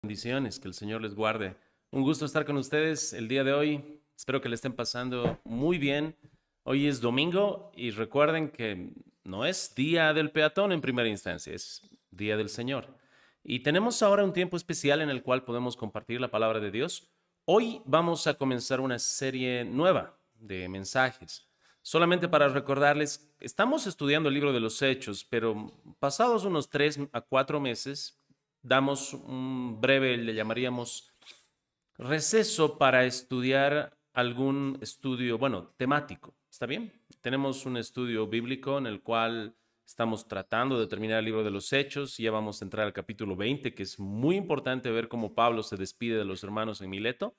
Bendiciones, que el Señor les guarde. Un gusto estar con ustedes el día de hoy. Espero que le estén pasando muy bien. Hoy es domingo y recuerden que no es día del peatón en primera instancia, es día del Señor. Y tenemos ahora un tiempo especial en el cual podemos compartir la palabra de Dios. Hoy vamos a comenzar una serie nueva de mensajes. Solamente para recordarles, estamos estudiando el libro de los Hechos, pero pasados unos 3 a 4 meses damos un breve, le llamaríamos receso para estudiar algún estudio, bueno, temático. ¿Está bien? Tenemos un estudio bíblico en el cual estamos tratando de terminar el libro de los Hechos. Ya vamos a entrar al capítulo 20, que es muy importante ver cómo Pablo se despide de los hermanos en Mileto.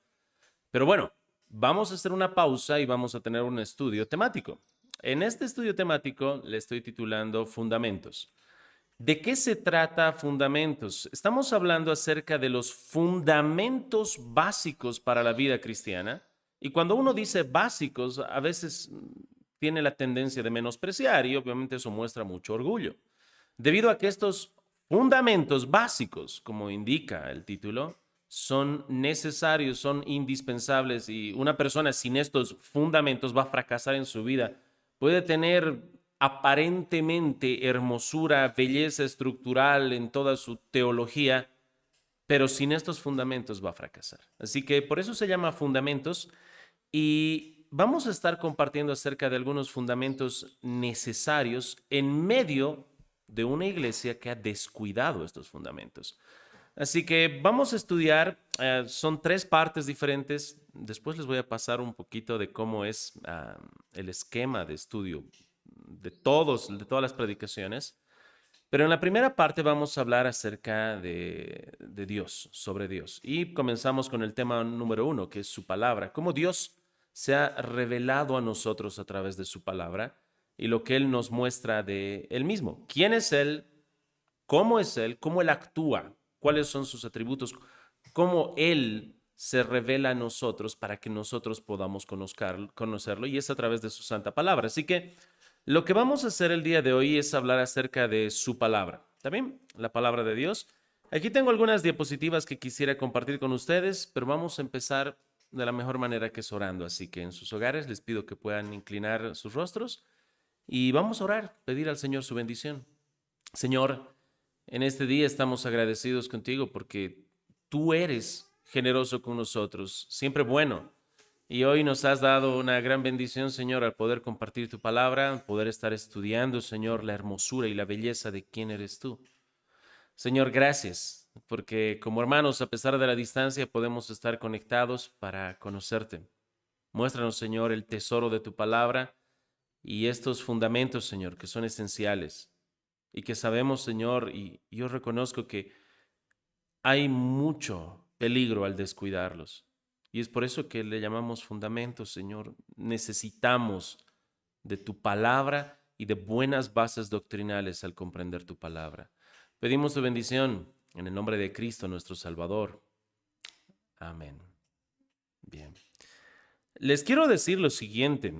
Pero bueno, vamos a hacer una pausa y vamos a tener un estudio temático. En este estudio temático le estoy titulando Fundamentos. ¿De qué se trata Fundamentos? Estamos hablando acerca de los fundamentos básicos para la vida cristiana. Y cuando uno dice básicos, a veces tiene la tendencia de menospreciar y obviamente eso muestra mucho orgullo. Debido a que estos fundamentos básicos, como indica el título, son necesarios, son indispensables y una persona sin estos fundamentos va a fracasar en su vida. Puede tener aparentemente hermosura, belleza estructural en toda su teología, pero sin estos fundamentos va a fracasar. Así que por eso se llama fundamentos y vamos a estar compartiendo acerca de algunos fundamentos necesarios en medio de una iglesia que ha descuidado estos fundamentos. Así que vamos a estudiar, son 3 partes diferentes. Después les voy a pasar un poquito de cómo es el esquema de estudio de todas las predicaciones. Pero en la primera parte vamos a hablar acerca de Dios, sobre Dios. Y comenzamos con el tema número 1, que es su palabra. Cómo Dios se ha revelado a nosotros a través de su palabra y lo que Él nos muestra de Él mismo. ¿Quién es Él? ¿Cómo Él actúa? ¿Cuáles son sus atributos? ¿Cómo Él se revela a nosotros para que nosotros podamos conocerlo? Y es a través de su santa palabra. Así que lo que vamos a hacer el día de hoy es hablar acerca de su palabra. ¿Está bien? La palabra de Dios. Aquí tengo algunas diapositivas que quisiera compartir con ustedes, pero vamos a empezar de la mejor manera que es orando. Así que en sus hogares les pido que puedan inclinar sus rostros y vamos a orar, pedir al Señor su bendición. Señor, en este día estamos agradecidos contigo porque tú eres generoso con nosotros, siempre bueno. Y hoy nos has dado una gran bendición, Señor, al poder compartir tu palabra, poder estar estudiando, Señor, la hermosura y la belleza de quién eres tú. Señor, gracias, porque como hermanos, a pesar de la distancia, podemos estar conectados para conocerte. Muéstranos, Señor, el tesoro de tu palabra y estos fundamentos, Señor, que son esenciales y que sabemos, Señor, y yo reconozco que hay mucho peligro al descuidarlos. Y es por eso que le llamamos fundamentos, Señor. Necesitamos de tu palabra y de buenas bases doctrinales al comprender tu palabra. Pedimos tu bendición en el nombre de Cristo, nuestro Salvador. Amén. Bien. Les quiero decir lo siguiente.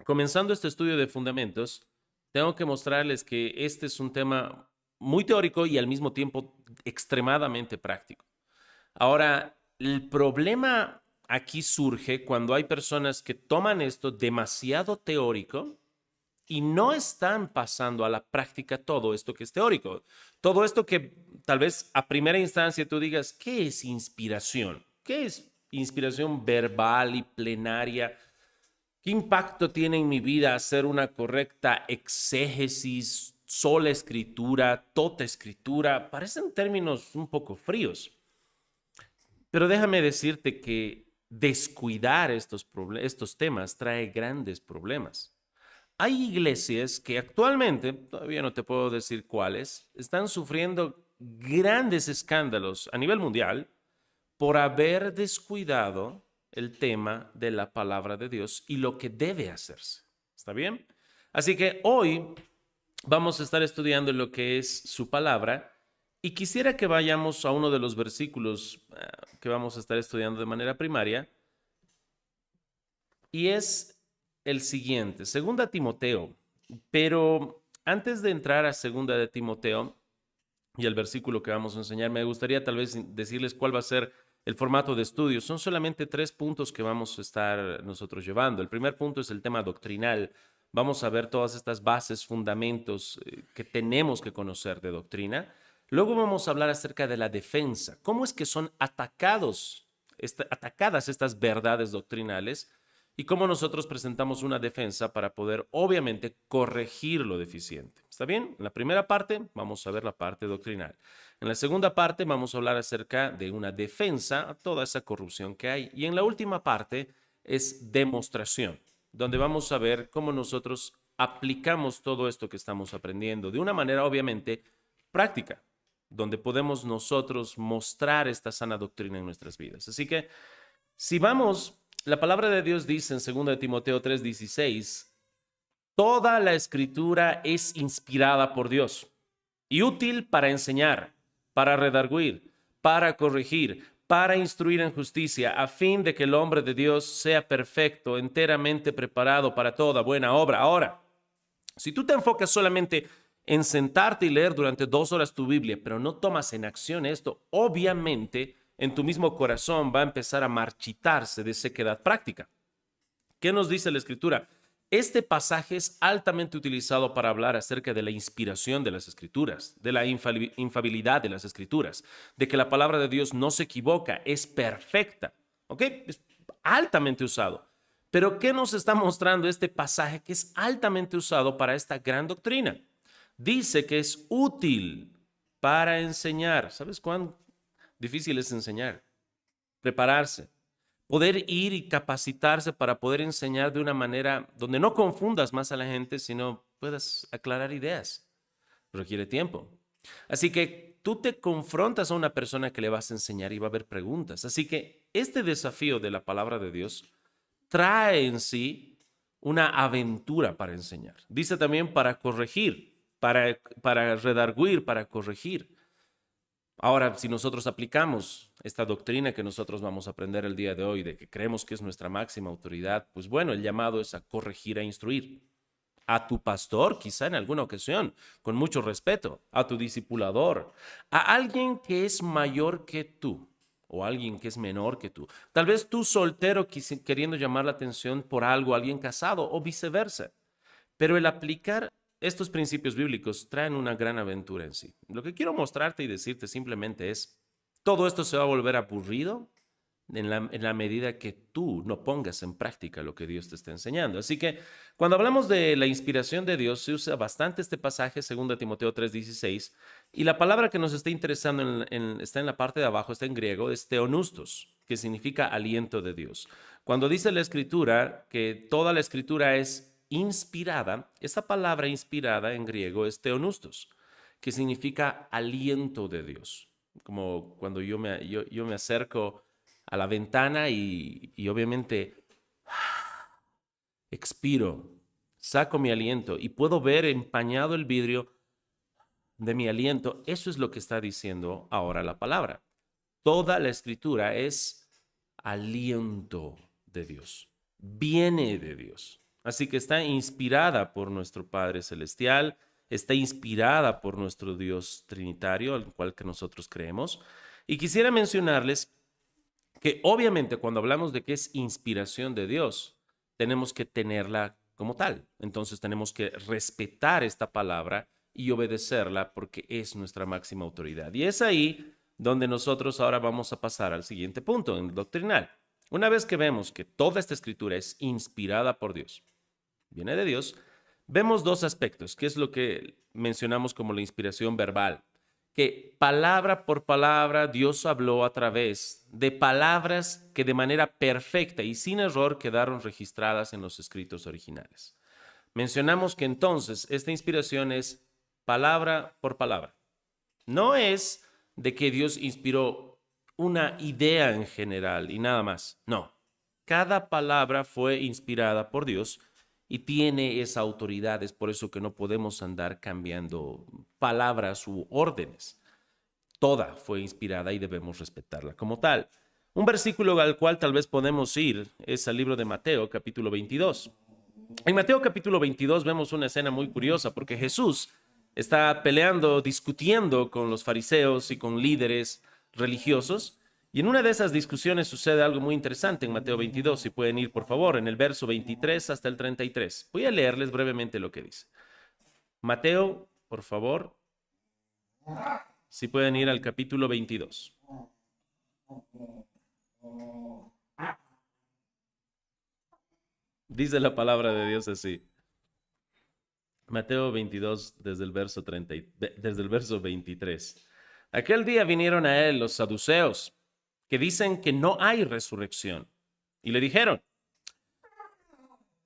Comenzando este estudio de fundamentos, tengo que mostrarles que este es un tema muy teórico y al mismo tiempo extremadamente práctico. Ahora, el problema aquí surge cuando hay personas que toman esto demasiado teórico y no están pasando a la práctica todo esto que es teórico. Todo esto que tal vez a primera instancia tú digas, ¿qué es inspiración? ¿Qué es inspiración verbal y plenaria? ¿Qué impacto tiene en mi vida hacer una correcta exégesis, sola escritura, tota escritura? Parecen términos un poco fríos. Pero déjame decirte que descuidar estos temas trae grandes problemas. Hay iglesias que actualmente, todavía no te puedo decir cuáles, están sufriendo grandes escándalos a nivel mundial por haber descuidado el tema de la palabra de Dios y lo que debe hacerse. ¿Está bien? Así que hoy vamos a estar estudiando lo que es su palabra y quisiera que vayamos a uno de los versículos que vamos a estar estudiando de manera primaria y es el siguiente, segunda Timoteo. Pero antes de entrar a segunda de Timoteo, y el versículo que vamos a enseñar. Me gustaría tal vez decirles cuál va a ser el formato de estudio. Son solamente 3 puntos que vamos a estar nosotros llevando. El primer punto es el tema doctrinal. Vamos a ver todas estas bases, fundamentos que tenemos que conocer de doctrina. Luego vamos a hablar acerca de la defensa. ¿Cómo es que son atacadas estas verdades doctrinales? Y cómo nosotros presentamos una defensa para poder, obviamente, corregir lo deficiente. ¿Está bien? En la primera parte vamos a ver la parte doctrinal. En la segunda parte vamos a hablar acerca de una defensa a toda esa corrupción que hay. Y en la última parte es demostración, donde vamos a ver cómo nosotros aplicamos todo esto que estamos aprendiendo de una manera, obviamente, práctica, donde podemos nosotros mostrar esta sana doctrina en nuestras vidas. Así que, si vamos, la palabra de Dios dice en 2 Timoteo 3:16, toda la escritura es inspirada por Dios y útil para enseñar, para redarguir, para corregir, para instruir en justicia, a fin de que el hombre de Dios sea perfecto, enteramente preparado para toda buena obra. Ahora, si tú te enfocas solamente en sentarte y leer durante 2 horas tu Biblia, pero no tomas en acción esto, obviamente en tu mismo corazón va a empezar a marchitarse de sequedad práctica. ¿Qué nos dice la Escritura? Este pasaje es altamente utilizado para hablar acerca de la inspiración de las Escrituras, de la infalibilidad de las Escrituras, de que la palabra de Dios no se equivoca, es perfecta. ¿Ok? Es altamente usado. Pero ¿qué nos está mostrando este pasaje que es altamente usado para esta gran doctrina? Dice que es útil para enseñar. ¿Sabes cuán difícil es enseñar? Prepararse. Poder ir y capacitarse para poder enseñar de una manera donde no confundas más a la gente, sino puedas aclarar ideas. Requiere tiempo. Así que tú te confrontas a una persona que le vas a enseñar y va a haber preguntas. Así que este desafío de la palabra de Dios trae en sí una aventura para enseñar. Dice también para corregir, para redarguir, para corregir. Ahora, si nosotros aplicamos esta doctrina que nosotros vamos a aprender el día de hoy, de que creemos que es nuestra máxima autoridad, pues bueno, el llamado es a corregir, a instruir. A tu pastor, quizá en alguna ocasión, con mucho respeto, a tu discipulador, a alguien que es mayor que tú o alguien que es menor que tú. Tal vez tú soltero queriendo llamar la atención por algo, alguien casado o viceversa. Pero el aplicar estos principios bíblicos traen una gran aventura en sí. Lo que quiero mostrarte y decirte simplemente es, todo esto se va a volver aburrido en la medida que tú no pongas en práctica lo que Dios te está enseñando. Así que cuando hablamos de la inspiración de Dios, se usa bastante este pasaje, 2 Timoteo 3:16, y la palabra que nos está interesando está en la parte de abajo, está en griego, es theonustos, que significa aliento de Dios. Cuando dice la Escritura que toda la Escritura es inspirada, esta palabra inspirada en griego es theonustos, que significa aliento de Dios. Como cuando yo me acerco a la ventana y obviamente expiro, saco mi aliento y puedo ver empañado el vidrio de mi aliento. Eso es lo que está diciendo ahora la palabra. Toda la escritura es aliento de Dios, viene de Dios. Así que está inspirada por nuestro Padre Celestial, está inspirada por nuestro Dios Trinitario, al cual que nosotros creemos. Y quisiera mencionarles que obviamente cuando hablamos de que es inspiración de Dios, tenemos que tenerla como tal. Entonces tenemos que respetar esta palabra y obedecerla porque es nuestra máxima autoridad. Y es ahí donde nosotros ahora vamos a pasar al siguiente punto, en el doctrinal. Una vez que vemos que toda esta escritura es inspirada por Dios, viene de Dios, vemos 2 aspectos, que es lo que mencionamos como la inspiración verbal, que palabra por palabra Dios habló a través de palabras que de manera perfecta y sin error quedaron registradas en los escritos originales. Mencionamos que entonces esta inspiración es palabra por palabra. No es de que Dios inspiró una idea en general y nada más. No, cada palabra fue inspirada por Dios y tiene esa autoridad. Es por eso que no podemos andar cambiando palabras u órdenes. Toda fue inspirada y debemos respetarla como tal. Un versículo al cual tal vez podemos ir es al libro de Mateo, capítulo 22. En Mateo capítulo 22 vemos una escena muy curiosa porque Jesús está peleando, discutiendo con los fariseos y con líderes religiosos. Y en una de esas discusiones sucede algo muy interesante en Mateo 22. Si pueden ir, por favor, en el verso 23 hasta el 33. Voy a leerles brevemente lo que dice. Mateo, por favor, si pueden ir al capítulo 22. Dice la palabra de Dios así. Mateo 22, desde el verso 23. Aquel día vinieron a él los saduceos, que dicen que no hay resurrección. Y le dijeron,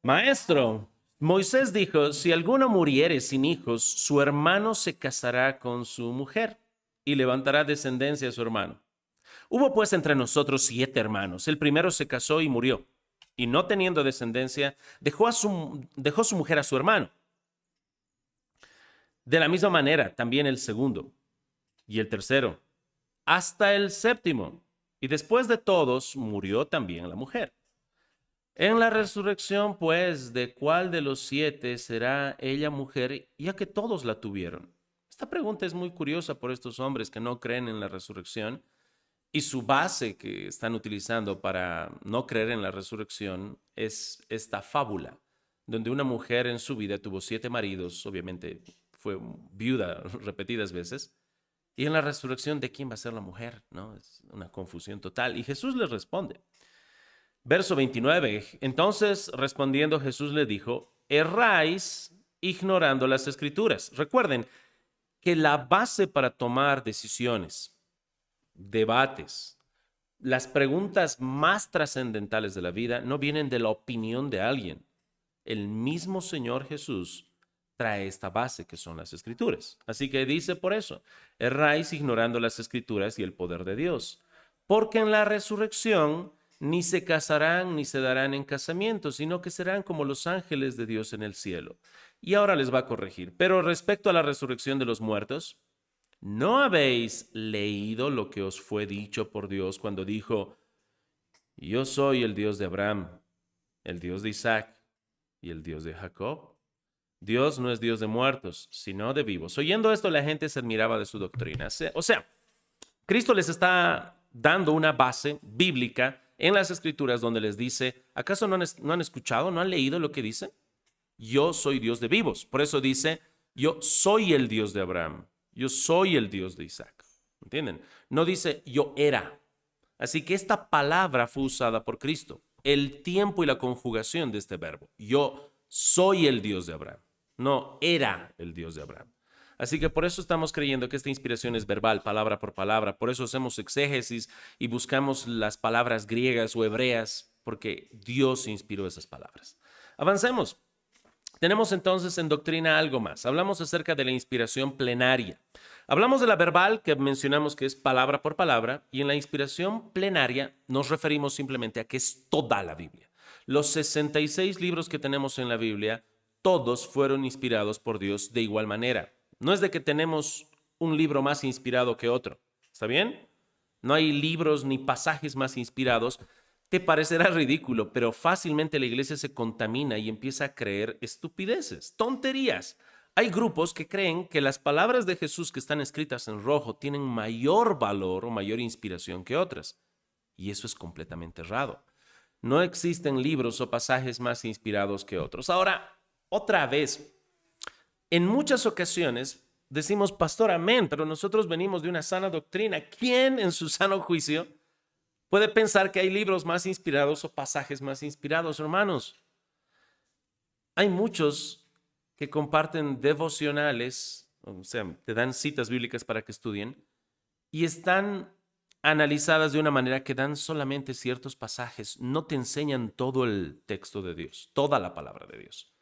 Maestro, Moisés dijo, si alguno muriere sin hijos, su hermano se casará con su mujer y levantará descendencia a su hermano. Hubo pues entre nosotros 7 hermanos. El primero se casó y murió, y no teniendo descendencia, dejó su mujer a su hermano. De la misma manera, también el segundo y el tercero, hasta el séptimo. Y después de todos, murió también la mujer. En la resurrección, pues, ¿de cuál de los 7 será ella mujer, ya que todos la tuvieron? Esta pregunta es muy curiosa por estos hombres que no creen en la resurrección, y su base que están utilizando para no creer en la resurrección es esta fábula, donde una mujer en su vida tuvo 7 maridos, obviamente fue viuda repetidas veces, y en la resurrección, ¿de quién va a ser la mujer? ¿No? Es una confusión total. Y Jesús les responde. Verso 29. Entonces, respondiendo, Jesús le dijo, erráis ignorando las Escrituras. Recuerden que la base para tomar decisiones, debates, las preguntas más trascendentales de la vida no vienen de la opinión de alguien. El mismo Señor Jesús trae esta base que son las Escrituras. Así que dice por eso, erráis ignorando las Escrituras y el poder de Dios, porque en la resurrección ni se casarán ni se darán en casamiento, sino que serán como los ángeles de Dios en el cielo. Y ahora les va a corregir. Pero respecto a la resurrección de los muertos, ¿no habéis leído lo que os fue dicho por Dios cuando dijo, yo soy el Dios de Abraham, el Dios de Isaac y el Dios de Jacob? Dios no es Dios de muertos, sino de vivos. Oyendo esto, la gente se admiraba de su doctrina. O sea, Cristo les está dando una base bíblica en las Escrituras donde les dice, ¿acaso no han escuchado, no han leído lo que dice? Yo soy Dios de vivos. Por eso dice, yo soy el Dios de Abraham, yo soy el Dios de Isaac. ¿Entienden? No dice, yo era. Así que esta palabra fue usada por Cristo. El tiempo y la conjugación de este verbo. Yo soy el Dios de Abraham. No era el Dios de Abraham. Así que por eso estamos creyendo que esta inspiración es verbal, palabra por palabra. Por eso hacemos exégesis y buscamos las palabras griegas o hebreas, porque Dios inspiró esas palabras. Avancemos. Tenemos entonces en doctrina algo más. Hablamos acerca de la inspiración plenaria. Hablamos de la verbal, que mencionamos que es palabra por palabra, y en la inspiración plenaria nos referimos simplemente a que es toda la Biblia. Los 66 libros que tenemos en la Biblia, todos fueron inspirados por Dios de igual manera. No es de que tenemos un libro más inspirado que otro. ¿Está bien? No hay libros ni pasajes más inspirados. Te parecerá ridículo, pero fácilmente la iglesia se contamina y empieza a creer estupideces, tonterías. Hay grupos que creen que las palabras de Jesús que están escritas en rojo tienen mayor valor o mayor inspiración que otras. Y eso es completamente errado. No existen libros o pasajes más inspirados que otros. Ahora, otra vez, en muchas ocasiones decimos, pastor, amén, pero nosotros venimos de una sana doctrina. ¿Quién en su sano juicio puede pensar que hay libros más inspirados o pasajes más inspirados, hermanos? Hay muchos que comparten devocionales, o sea, te dan citas bíblicas para que estudien, y están analizadas de una manera que dan solamente ciertos pasajes, no te enseñan todo el texto de Dios, toda la palabra de Dios.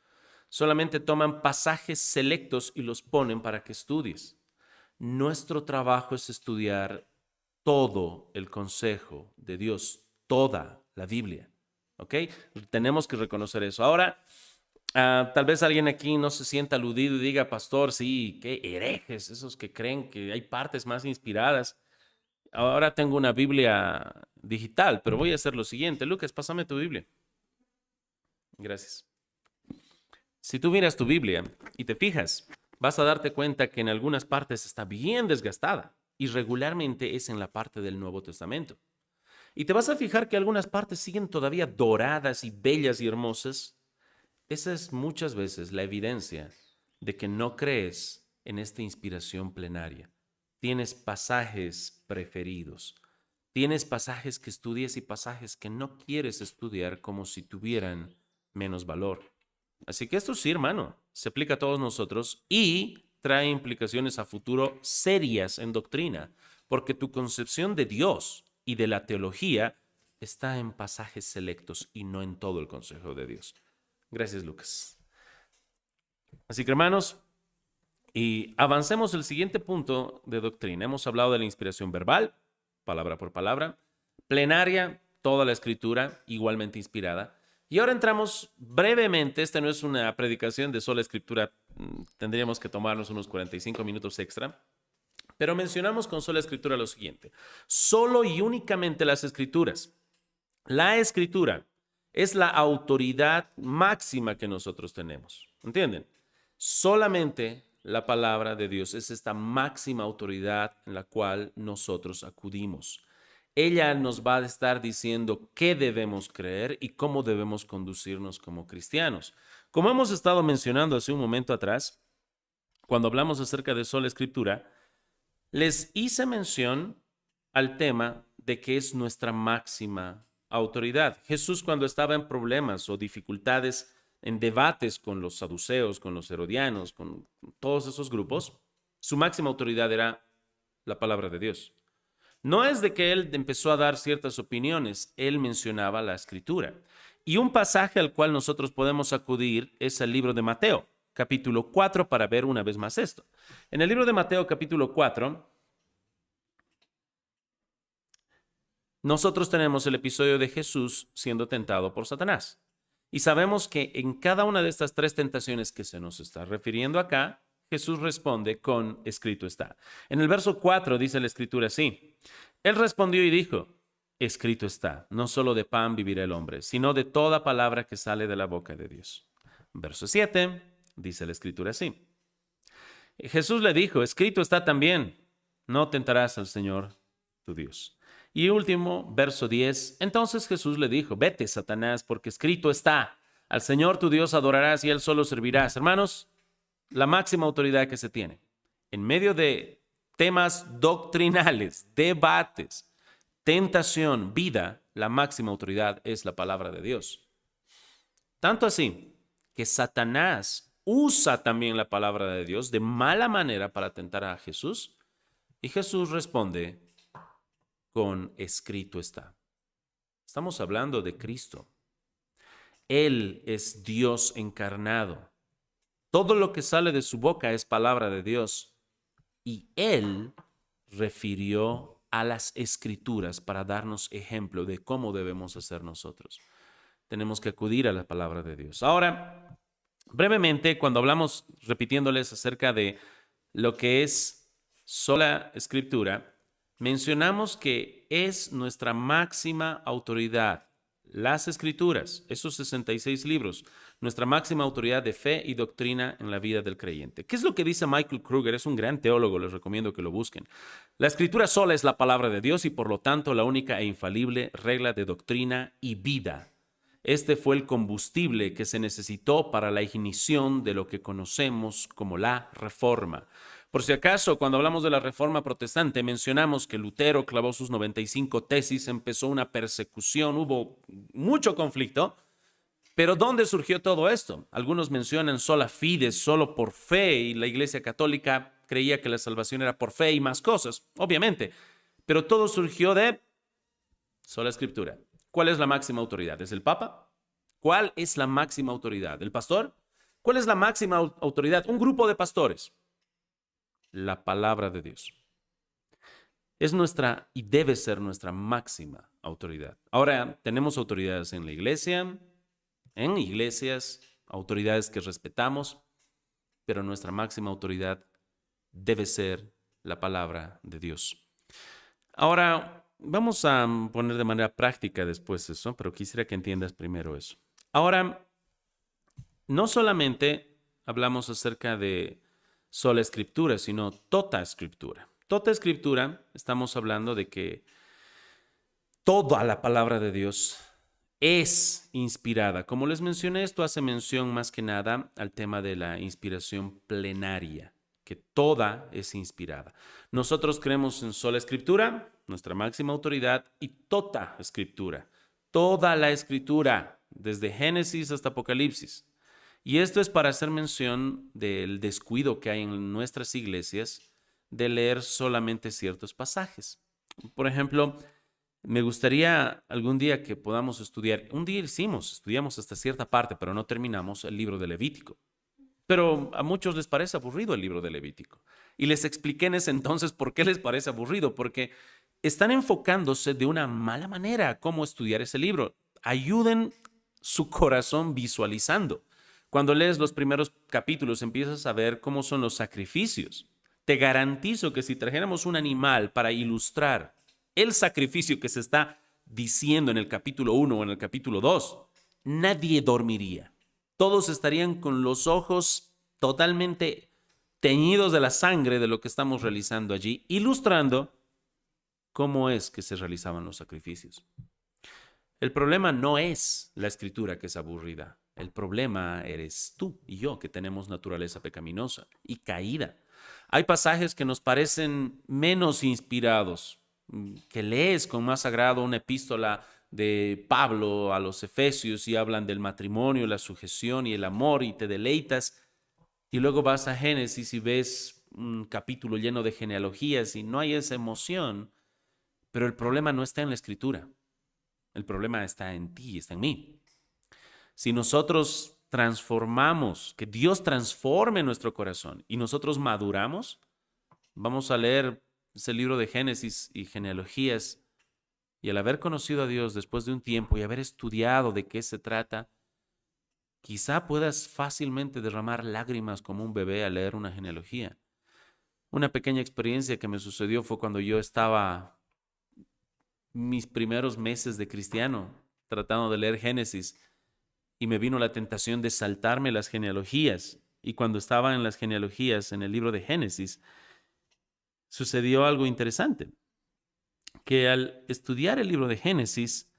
Solamente toman pasajes selectos y los ponen para que estudies. Nuestro trabajo es estudiar todo el consejo de Dios, toda la Biblia. ¿Ok? Tenemos que reconocer eso. Ahora, tal vez alguien aquí no se sienta aludido y diga, pastor, sí, qué herejes, esos que creen que hay partes más inspiradas. Ahora tengo una Biblia digital, pero voy a hacer lo siguiente. Lucas, pásame tu Biblia. Gracias. Si tú miras tu Biblia y te fijas, vas a darte cuenta que en algunas partes está bien desgastada y regularmente es en la parte del Nuevo Testamento. Y te vas a fijar que algunas partes siguen todavía doradas y bellas y hermosas. Esa es muchas veces la evidencia de que no crees en esta inspiración plenaria. Tienes pasajes preferidos. Tienes pasajes que estudias y pasajes que no quieres estudiar como si tuvieran menos valor. Así que esto sí, hermano, se aplica a todos nosotros y trae implicaciones a futuro serias en doctrina, porque tu concepción de Dios y de la teología está en pasajes selectos y no en todo el consejo de Dios. Gracias, Lucas. Así que, hermanos, y avancemos al siguiente punto de doctrina. Hemos hablado de la inspiración verbal, palabra por palabra, plenaria, toda la escritura igualmente inspirada. Y ahora entramos brevemente, esta no es una predicación de sola escritura, tendríamos que tomarnos unos 45 minutos extra, pero mencionamos con sola escritura lo siguiente: solo y únicamente las escrituras. La escritura es la autoridad máxima que nosotros tenemos. ¿Entienden? Solamente la palabra de Dios es esta máxima autoridad en la cual nosotros acudimos. Ella nos va a estar diciendo qué debemos creer y cómo debemos conducirnos como cristianos. Como hemos estado mencionando hace un momento atrás, cuando hablamos acerca de sola escritura, les hice mención al tema de que es nuestra máxima autoridad. Jesús, cuando estaba en problemas o dificultades, en debates con los saduceos, con los herodianos, con todos esos grupos, su máxima autoridad era la palabra de Dios. No es de que él empezó a dar ciertas opiniones, él mencionaba la escritura. Y un pasaje al cual nosotros podemos acudir es el libro de Mateo, capítulo 4, para ver una vez más esto. En el libro de Mateo, capítulo 4, nosotros tenemos el episodio de Jesús siendo tentado por Satanás. Y sabemos que en cada una de estas tres tentaciones que se nos está refiriendo acá, Jesús responde con escrito está. En el verso 4 dice la escritura así: Él respondió y dijo, escrito está, no solo de pan vivirá el hombre, sino de toda palabra que sale de la boca de Dios. Verso 7 dice la escritura así: Jesús le dijo, escrito está también, no tentarás al Señor tu Dios. Y último, verso 10, entonces Jesús le dijo, vete, Satanás, porque escrito está, al Señor tu Dios adorarás y Él solo servirás. Hermanos, la máxima autoridad que se tiene en medio de temas doctrinales, debates, tentación, vida, la máxima autoridad es la palabra de Dios. Tanto así que Satanás usa también la palabra de Dios de mala manera para tentar a Jesús, y Jesús responde con escrito está. Estamos hablando de Cristo. Él es Dios encarnado. Todo lo que sale de su boca es palabra de Dios. Y Él refirió a las Escrituras para darnos ejemplo de cómo debemos hacer nosotros. Tenemos que acudir a la palabra de Dios. Ahora, brevemente, cuando hablamos, repitiéndoles acerca de lo que es sola Escritura, mencionamos que es nuestra máxima autoridad. Las Escrituras, esos 66 libros, nuestra máxima autoridad de fe y doctrina en la vida del creyente. ¿Qué es lo que dice Michael Kruger? Es un gran teólogo, les recomiendo que lo busquen. La Escritura sola es la palabra de Dios y por lo tanto la única e infalible regla de doctrina y vida. Este fue el combustible que se necesitó para la ignición de lo que conocemos como la Reforma. Por si acaso, cuando hablamos de la Reforma Protestante, mencionamos que Lutero clavó sus 95 tesis, empezó una persecución, hubo mucho conflicto. Pero ¿dónde surgió todo esto? Algunos mencionan sola fide, solo por fe, y la Iglesia Católica creía que la salvación era por fe y más cosas, obviamente. Pero todo surgió de sola Escritura. ¿Cuál es la máxima autoridad? ¿Es el Papa? ¿Cuál es la máxima autoridad? ¿El pastor? ¿Cuál es la máxima autoridad? Un grupo de pastores. La palabra de Dios. Es nuestra y debe ser nuestra máxima autoridad. Ahora, tenemos autoridades en la iglesia, en iglesias, autoridades que respetamos, pero nuestra máxima autoridad debe ser la palabra de Dios. Ahora, vamos a poner de manera práctica después eso, pero quisiera que entiendas primero eso. Ahora, no solamente hablamos acerca de sola escritura, sino tota escritura. Tota escritura, estamos hablando de que toda la palabra de Dios es inspirada. Como les mencioné, esto hace mención más que nada al tema de la inspiración plenaria, que toda es inspirada. Nosotros creemos en sola escritura, nuestra máxima autoridad, y tota escritura. Toda la escritura, desde Génesis hasta Apocalipsis. Y esto es para hacer mención del descuido que hay en nuestras iglesias de leer solamente ciertos pasajes. Por ejemplo, me gustaría algún día que podamos estudiar. Un día estudiamos hasta cierta parte, pero no terminamos el libro de Levítico. Pero a muchos les parece aburrido el libro de Levítico. Y les expliqué en ese entonces por qué les parece aburrido, porque están enfocándose de una mala manera a cómo estudiar ese libro. Ayuden su corazón visualizando. Cuando lees los primeros capítulos empiezas a ver cómo son los sacrificios. Te garantizo que si trajéramos un animal para ilustrar el sacrificio que se está diciendo en el capítulo 1 o en el capítulo 2, nadie dormiría. Todos estarían con los ojos totalmente teñidos de la sangre de lo que estamos realizando allí, ilustrando cómo es que se realizaban los sacrificios. El problema no es la escritura que es aburrida. El problema eres tú y yo, que tenemos naturaleza pecaminosa y caída. Hay pasajes que nos parecen menos inspirados, que lees con más agrado una epístola de Pablo a los Efesios y hablan del matrimonio, la sujeción y el amor y te deleitas. Y luego vas a Génesis y ves un capítulo lleno de genealogías y no hay esa emoción. Pero el problema no está en la escritura. El problema está en ti, está en mí. Si nosotros transformamos, que Dios transforme nuestro corazón y nosotros maduramos, vamos a leer ese libro de Génesis y genealogías y al haber conocido a Dios después de un tiempo y haber estudiado de qué se trata, quizá puedas fácilmente derramar lágrimas como un bebé al leer una genealogía. Una pequeña experiencia que me sucedió fue cuando yo estaba mis primeros meses de cristiano tratando de leer Génesis y me vino la tentación de saltarme las genealogías. Y cuando estaba en las genealogías en el libro de Génesis, sucedió algo interesante, que al estudiar el libro de Génesis,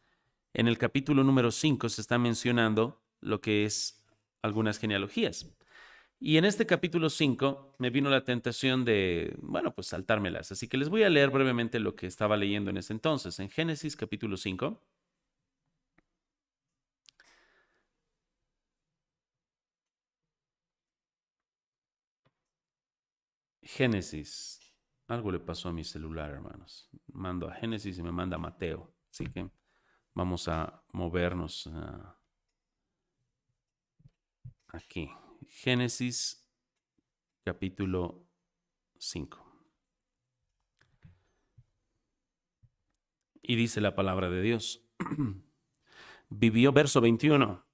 en el capítulo número 5 se está mencionando lo que es algunas genealogías. Y en este capítulo 5 me vino la tentación de, bueno, pues saltármelas. Así que les voy a leer brevemente lo que estaba leyendo en ese entonces. En Génesis capítulo 5. Génesis. Algo le pasó a mi celular, hermanos. Mando a Génesis y me manda a Mateo. Así que vamos a movernos aquí. Génesis capítulo 5. Y dice la palabra de Dios. Vivió, verso 21.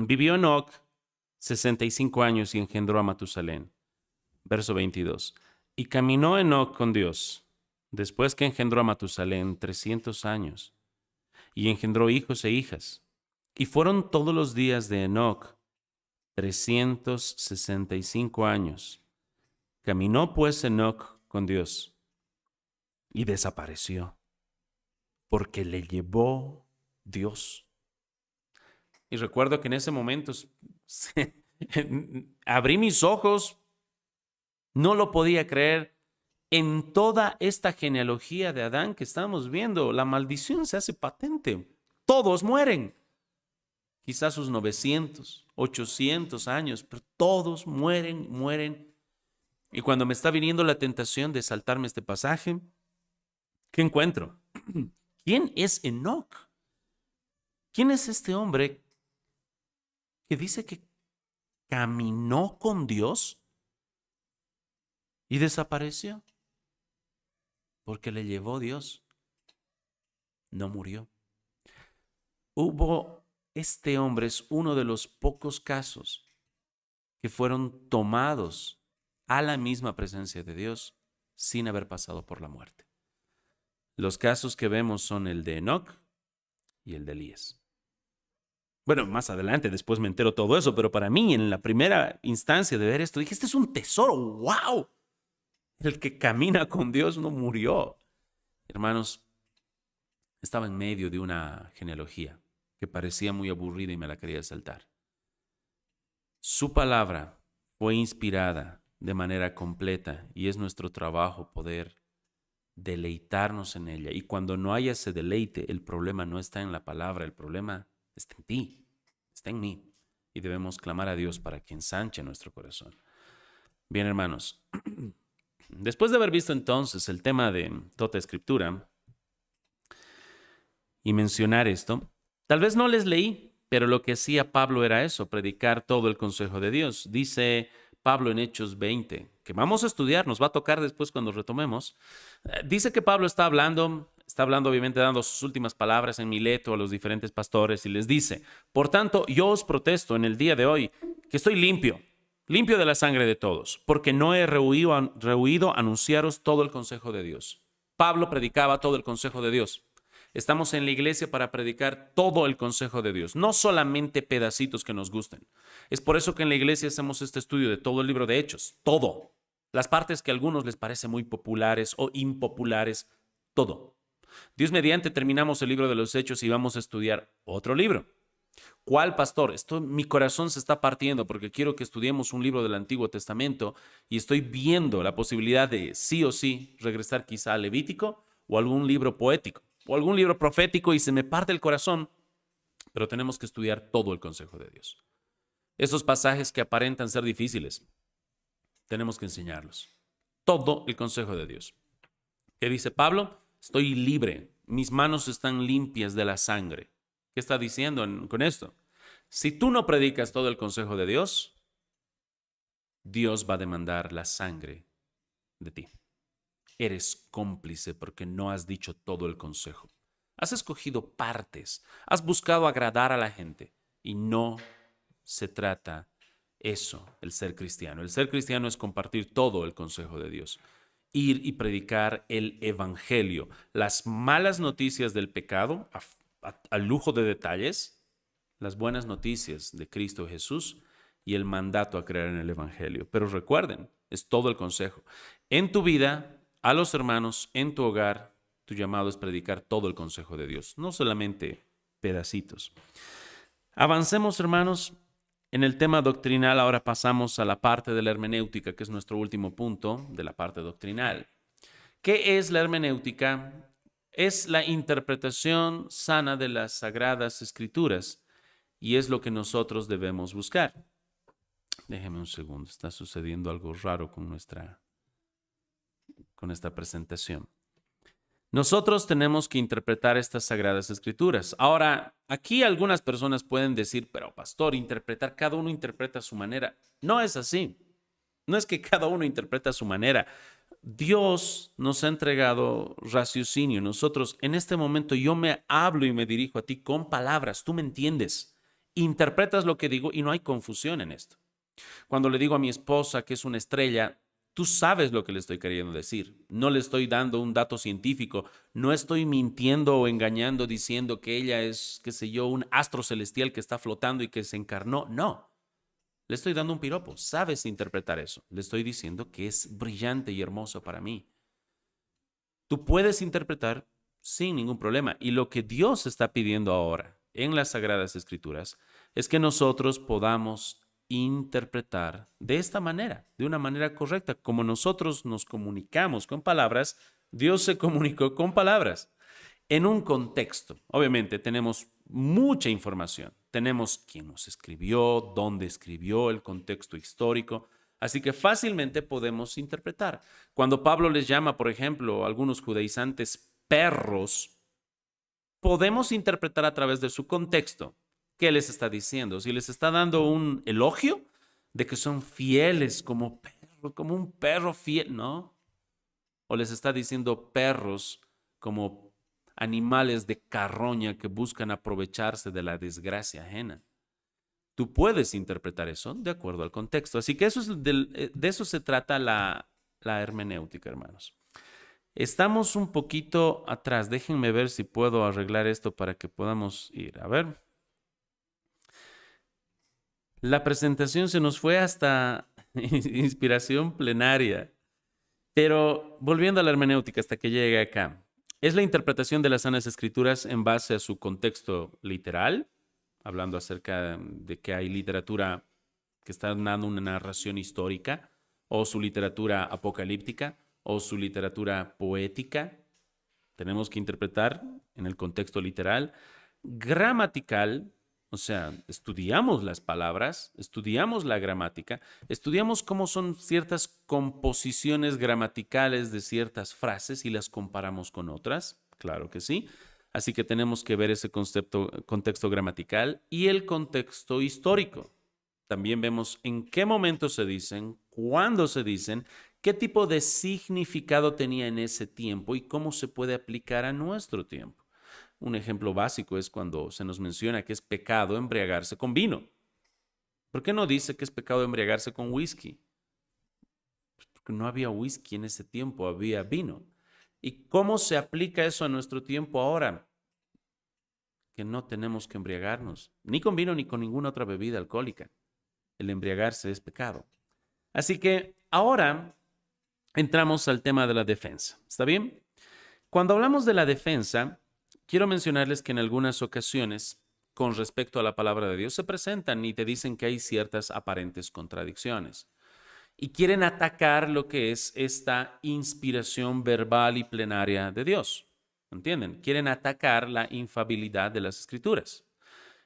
Vivió Enoc 65 años y engendró a Matusalén. Verso 22. Y caminó Enoc con Dios, después que engendró a Matusalén 300 años, y engendró hijos e hijas. Y fueron todos los días de Enoc 365 años. Caminó pues Enoc con Dios, y desapareció, porque le llevó Dios. Y recuerdo que en ese momento abrí mis ojos, no lo podía creer. En toda esta genealogía de Adán que estamos viendo, la maldición se hace patente. Todos mueren. Quizás sus 900, 800 años, pero todos mueren. Y cuando me está viniendo la tentación de saltarme este pasaje, ¿qué encuentro? ¿Quién es Enoc? ¿Quién es este hombre que dice que caminó con Dios y desapareció? Porque le llevó Dios. No murió. Este hombre es uno de los pocos casos que fueron tomados a la misma presencia de Dios sin haber pasado por la muerte. Los casos que vemos son el de Enoc y el de Elías. Bueno, más adelante, después me entero todo eso, pero para mí, en la primera instancia de ver esto, dije, este es un tesoro, wow. El que camina con Dios no murió. Hermanos, estaba en medio de una genealogía que parecía muy aburrida y me la quería saltar. Su palabra fue inspirada de manera completa y es nuestro trabajo poder deleitarnos en ella. Y cuando no haya ese deleite, el problema no está en la palabra, el problema está en ti, está en mí. Y debemos clamar a Dios para que ensanche nuestro corazón. Bien, hermanos, después de haber visto entonces el tema de toda escritura y mencionar esto, tal vez no les leí, pero lo que hacía Pablo era eso, predicar todo el consejo de Dios. Dice Pablo en Hechos 20, que vamos a estudiar, nos va a tocar después cuando retomemos. Dice que Pablo está hablando obviamente dando sus últimas palabras en Mileto a los diferentes pastores y les dice, por tanto, yo os protesto en el día de hoy que estoy limpio de la sangre de todos, porque no he rehuido anunciaros todo el consejo de Dios. Pablo predicaba todo el consejo de Dios. Estamos en la iglesia para predicar todo el consejo de Dios, no solamente pedacitos que nos gusten. Es por eso que en la iglesia hacemos este estudio de todo el libro de Hechos, todo. Las partes que a algunos les parecen muy populares o impopulares, todo. Dios mediante terminamos el libro de los Hechos y vamos a estudiar otro libro. ¿Cuál, pastor? Mi corazón se está partiendo porque quiero que estudiemos un libro del Antiguo Testamento y estoy viendo la posibilidad de sí o sí regresar quizá al Levítico o algún libro poético o algún libro profético y se me parte el corazón, pero tenemos que estudiar todo el consejo de Dios. Esos pasajes que aparentan ser difíciles, tenemos que enseñarlos. Todo el consejo de Dios. ¿Qué dice Pablo? Estoy libre, mis manos están limpias de la sangre. ¿Qué está diciendo con esto? Si tú no predicas todo el consejo de Dios, Dios va a demandar la sangre de ti. Eres cómplice porque no has dicho todo el consejo. Has escogido partes, has buscado agradar a la gente y no se trata eso, el ser cristiano. El ser cristiano es compartir todo el consejo de Dios. Ir y predicar el evangelio, las malas noticias del pecado, al lujo de detalles, las buenas noticias de Cristo Jesús y el mandato a creer en el evangelio. Pero recuerden, es todo el consejo. En tu vida, a los hermanos, en tu hogar, tu llamado es predicar todo el consejo de Dios, no solamente pedacitos. Avancemos, hermanos. En el tema doctrinal ahora pasamos a la parte de la hermenéutica, que es nuestro último punto de la parte doctrinal. ¿Qué es la hermenéutica? Es la interpretación sana de las Sagradas Escrituras y es lo que nosotros debemos buscar. Déjeme un segundo, está sucediendo algo raro con esta presentación. Nosotros tenemos que interpretar estas Sagradas Escrituras. Ahora, aquí algunas personas pueden decir, pero pastor, cada uno interpreta a su manera. No es así. No es que cada uno interpreta a su manera. Dios nos ha entregado raciocinio. Nosotros, en este momento, yo me hablo y me dirijo a ti con palabras. Tú me entiendes. Interpretas lo que digo y no hay confusión en esto. Cuando le digo a mi esposa que es una estrella, tú sabes lo que le estoy queriendo decir. No le estoy dando un dato científico. No estoy mintiendo o engañando diciendo que ella es, qué sé yo, un astro celestial que está flotando y que se encarnó. No. Le estoy dando un piropo. Sabes interpretar eso. Le estoy diciendo que es brillante y hermoso para mí. Tú puedes interpretar sin ningún problema. Y lo que Dios está pidiendo ahora en las Sagradas Escrituras es que nosotros podamos interpretar de esta manera, de una manera correcta. Como nosotros nos comunicamos con palabras, Dios se comunicó con palabras en un contexto. Obviamente tenemos mucha información. Tenemos quién nos escribió, dónde escribió, el contexto histórico. Así que fácilmente podemos interpretar. Cuando Pablo les llama, por ejemplo, a algunos judaizantes perros, podemos interpretar a través de su contexto qué les está diciendo. Si les está dando un elogio de que son fieles como un perro fiel, ¿no? O les está diciendo perros como animales de carroña que buscan aprovecharse de la desgracia ajena. Tú puedes interpretar eso de acuerdo al contexto. Así que de eso se trata la hermenéutica, hermanos. Estamos un poquito atrás. Déjenme ver si puedo arreglar esto para que podamos ir. A ver. La presentación se nos fue hasta inspiración plenaria. Pero volviendo a la hermenéutica hasta que llegue acá, es la interpretación de las Sanas Escrituras en base a su contexto literal, hablando acerca de que hay literatura que está dando una narración histórica, o su literatura apocalíptica, o su literatura poética. Tenemos que interpretar en el contexto literal, gramatical, o sea, estudiamos las palabras, estudiamos la gramática, estudiamos cómo son ciertas composiciones gramaticales de ciertas frases y las comparamos con otras, claro que sí. Así que tenemos que ver ese contexto gramatical y el contexto histórico. También vemos en qué momento se dicen, cuándo se dicen, qué tipo de significado tenía en ese tiempo y cómo se puede aplicar a nuestro tiempo. Un ejemplo básico es cuando se nos menciona que es pecado embriagarse con vino. ¿Por qué no dice que es pecado embriagarse con whisky? Porque no había whisky en ese tiempo, había vino. ¿Y cómo se aplica eso a nuestro tiempo ahora? Que no tenemos que embriagarnos, ni con vino ni con ninguna otra bebida alcohólica. El embriagarse es pecado. Así que ahora entramos al tema de la defensa. ¿Está bien? Cuando hablamos de la defensa, quiero mencionarles que en algunas ocasiones, con respecto a la palabra de Dios, se presentan y te dicen que hay ciertas aparentes contradicciones. Y quieren atacar lo que es esta inspiración verbal y plenaria de Dios. ¿Entienden? Quieren atacar la infalibilidad de las Escrituras.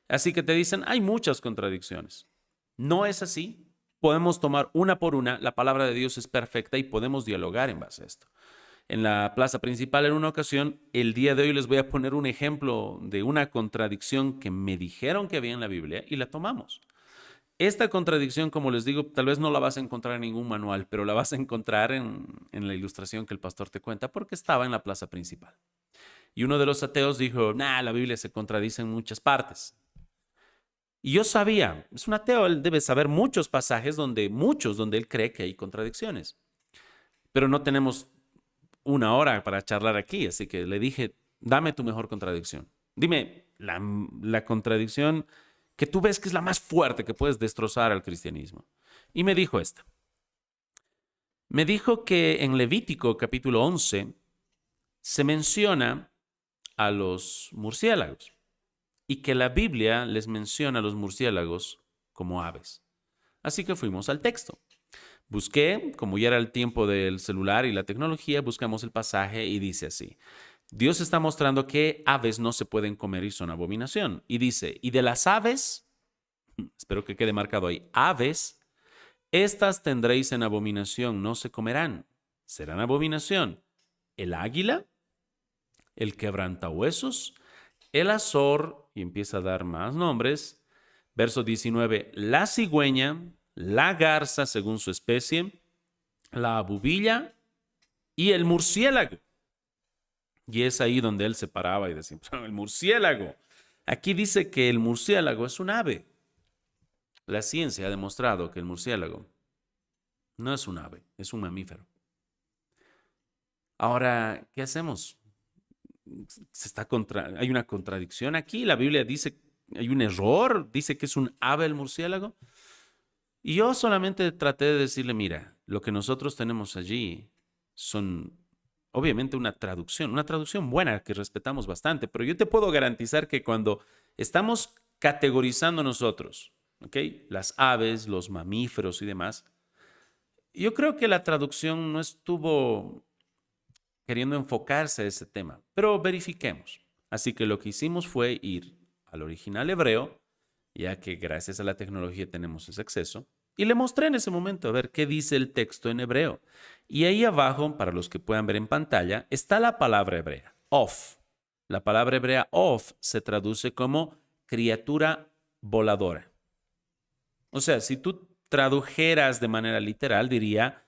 Así que te dicen, hay muchas contradicciones. No es así. Podemos tomar una por una. La palabra de Dios es perfecta y podemos dialogar en base a esto. En la plaza principal, en una ocasión, el día de hoy les voy a poner un ejemplo de una contradicción que me dijeron que había en la Biblia y la tomamos. Esta contradicción, como les digo, tal vez no la vas a encontrar en ningún manual, pero la vas a encontrar en la ilustración que el pastor te cuenta porque estaba en la plaza principal. Y uno de los ateos dijo, la Biblia se contradice en muchas partes. Y yo sabía, es un ateo, él debe saber muchos pasajes donde él cree que hay contradicciones. Pero no tenemos una hora para charlar aquí, así que le dije, dame tu mejor contradicción. Dime la contradicción que tú ves que es la más fuerte que puedes destrozar al cristianismo. Y me dijo esta. Me dijo que en Levítico capítulo 11 se menciona a los murciélagos y que la Biblia les menciona a los murciélagos como aves. Así que fuimos al texto. Busqué, como ya era el tiempo del celular y la tecnología, buscamos el pasaje y dice así. Dios está mostrando que aves no se pueden comer y son abominación. Y dice, y de las aves, espero que quede marcado ahí, aves, estas tendréis en abominación, no se comerán, serán abominación. El águila, el quebrantahuesos, el azor, y empieza a dar más nombres. Verso 19, la cigüeña, la garza según su especie, la abubilla y el murciélago. Y es ahí donde él se paraba y decía, el murciélago. Aquí dice que el murciélago es un ave. La ciencia ha demostrado que el murciélago no es un ave, es un mamífero. Ahora, ¿qué hacemos? Hay una contradicción aquí. La Biblia dice, hay un error, dice que es un ave el murciélago. Y yo solamente traté de decirle, mira, lo que nosotros tenemos allí son obviamente una traducción buena que respetamos bastante, pero yo te puedo garantizar que cuando estamos categorizando nosotros, ¿ok? Las aves, los mamíferos y demás, yo creo que la traducción no estuvo queriendo enfocarse a ese tema, pero verifiquemos. Así que lo que hicimos fue ir al original hebreo, ya que gracias a la tecnología tenemos ese acceso, y le mostré en ese momento a ver qué dice el texto en hebreo. Y ahí abajo, para los que puedan ver en pantalla, está la palabra hebrea, of. La palabra hebrea of se traduce como criatura voladora. O sea, si tú tradujeras de manera literal, diría,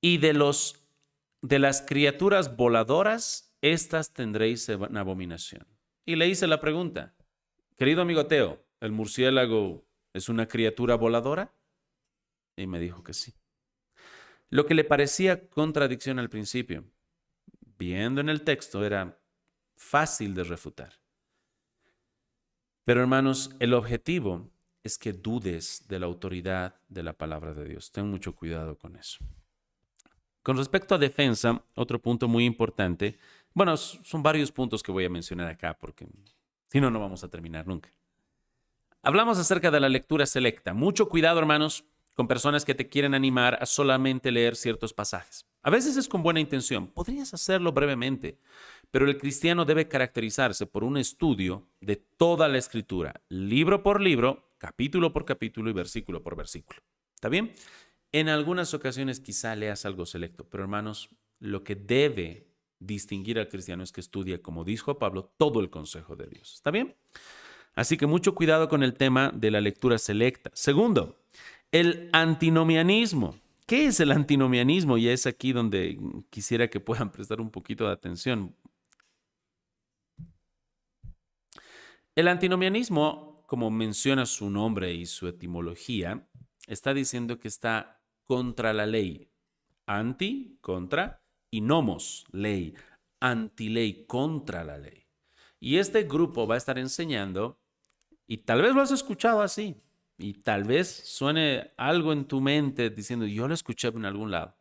y de las criaturas voladoras, estas tendréis en abominación. Y le hice la pregunta, querido amigo Teo, ¿el murciélago es una criatura voladora? Y me dijo que sí. Lo que le parecía contradicción al principio, viendo en el texto, era fácil de refutar. Pero hermanos, el objetivo es que dudes de la autoridad de la palabra de Dios. Ten mucho cuidado con eso. Con respecto a defensa, otro punto muy importante. Bueno, son varios puntos que voy a mencionar acá porque si no, no vamos a terminar nunca. Hablamos acerca de la lectura selecta. Mucho cuidado, hermanos, con personas que te quieren animar a solamente leer ciertos pasajes. A veces es con buena intención. Podrías hacerlo brevemente, pero el cristiano debe caracterizarse por un estudio de toda la Escritura, libro por libro, capítulo por capítulo y versículo por versículo. ¿Está bien? En algunas ocasiones quizá leas algo selecto, pero hermanos, lo que debe distinguir al cristiano es que estudie, como dijo Pablo, todo el consejo de Dios. ¿Está bien? Así que mucho cuidado con el tema de la lectura selecta. Segundo, el antinomianismo. ¿Qué es el antinomianismo? Y es aquí donde quisiera que puedan prestar un poquito de atención. El antinomianismo, como menciona su nombre y su etimología, está diciendo que está contra la ley. Anti, contra, y nomos, ley. Antiley, contra la ley. Y este grupo va a estar enseñando, y tal vez lo has escuchado así, y tal vez suene algo en tu mente diciendo, yo lo escuché en algún lado.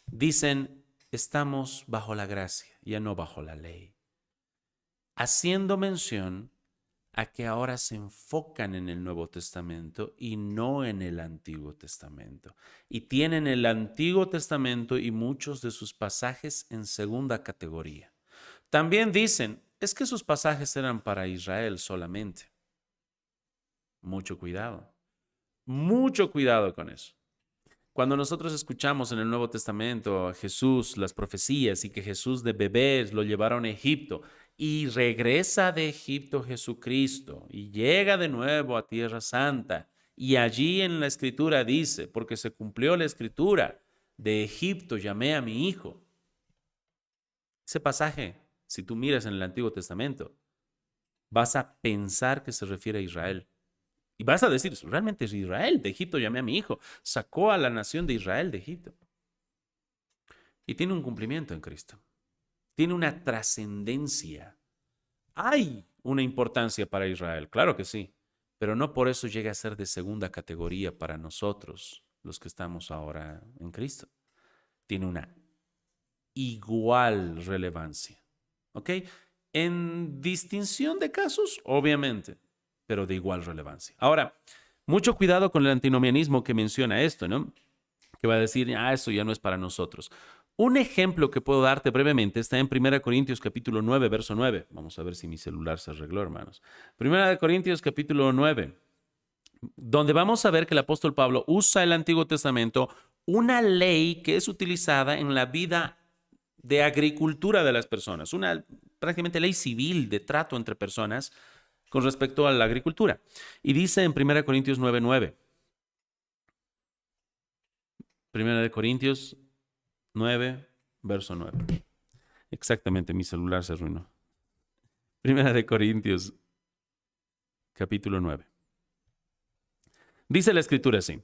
Dicen, estamos bajo la gracia, ya no bajo la ley. Haciendo mención a que ahora se enfocan en el Nuevo Testamento y no en el Antiguo Testamento. Y tienen el Antiguo Testamento y muchos de sus pasajes en segunda categoría. También dicen, es que sus pasajes eran para Israel solamente. Mucho cuidado con eso. Cuando nosotros escuchamos en el Nuevo Testamento a Jesús, las profecías y que Jesús de bebés lo llevaron a Egipto y regresa de Egipto Jesucristo y llega de nuevo a Tierra Santa y allí en la Escritura dice, porque se cumplió la Escritura, de Egipto llamé a mi hijo. Ese pasaje, si tú miras en el Antiguo Testamento, vas a pensar que se refiere a Israel. Y vas a decir, realmente es Israel, de Egipto llamé a mi hijo, sacó a la nación de Israel de Egipto. Y tiene un cumplimiento en Cristo. Tiene una trascendencia. Hay una importancia para Israel, claro que sí, pero no por eso llega a ser de segunda categoría para nosotros, los que estamos ahora en Cristo. Tiene una igual relevancia. ¿Ok? En distinción de casos, obviamente, pero de igual relevancia. Ahora, mucho cuidado con el antinomianismo que menciona esto, ¿no? Que va a decir, eso ya no es para nosotros. Un ejemplo que puedo darte brevemente está en 1 Corintios capítulo 9, verso 9. Vamos a ver si mi celular se arregló, hermanos. 1 Corintios capítulo 9, donde vamos a ver que el apóstol Pablo usa el Antiguo Testamento, una ley que es utilizada en la vida de agricultura de las personas, una prácticamente ley civil de trato entre personas con respecto a la agricultura. Y dice en 1 Corintios 9:9. 1 Corintios 9, verso 9. Exactamente, mi celular se arruinó. 1 Corintios, capítulo 9. Dice la escritura así.